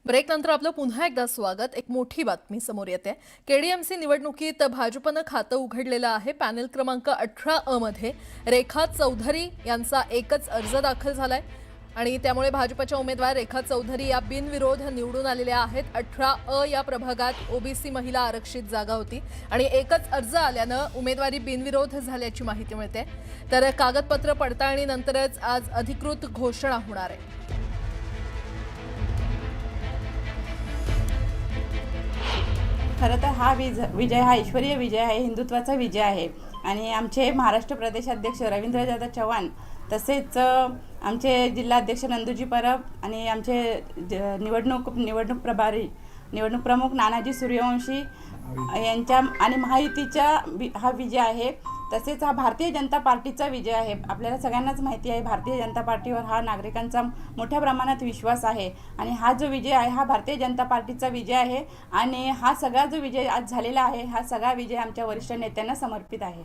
ब्रेकनंतर आपलं पुन्हा एकदा स्वागत। एक मोठी बातमी समोर येते। केडीएमसी निवडणुकीत भाजपनं खातं उघडलेलं आहे। पॅनल क्रमांक 18 मध्ये रेखा चौधरी यांचा एकच अर्ज दाखल झालाय आणि त्यामुळे भाजपच्या उमेदवार रेखा चौधरी या बिनविरोध निवडून आलेल्या आहेत। 18 या प्रभागात ओबीसी महिला आरक्षित जागा होती आणि एकच अर्ज आल्यानं उमेदवारी बिनविरोध झाल्याची माहिती मिळते। तर कागदपत्र पडताळणीनंतरच आज अधिकृत घोषणा होणार आहे। खरं तर हा विजय हा ईश्वरीय विजय आहे, हिंदुत्वाचा विजय आहे। आणि आमचे महाराष्ट्र प्रदेश अध्यक्ष रवींद्रदादा चव्हाण, तसेच आमचे जिल्हाध्यक्ष नंदूजी परब आणि आमचे निवडणूक प्रमुख नानाजी सूर्यवंशी यांच्या आणि महायुतीचा हा विजय आहे। तसेच हा भारतीय जनता पार्टीचा विजय आहे। आपल्याला सगळ्यांनाच माहिती आहे, भारतीय जनता पार्टीवर हा नागरिकांचा मोठ्या प्रमाणात विश्वास आहे आणि हा जो विजय आहे हा भारतीय जनता पार्टीचा विजय आहे। आणि हा सगळा जो विजय आज झालेला आहे, हा सगळा विजय आमच्या वरिष्ठ नेत्यांना समर्पित आहे।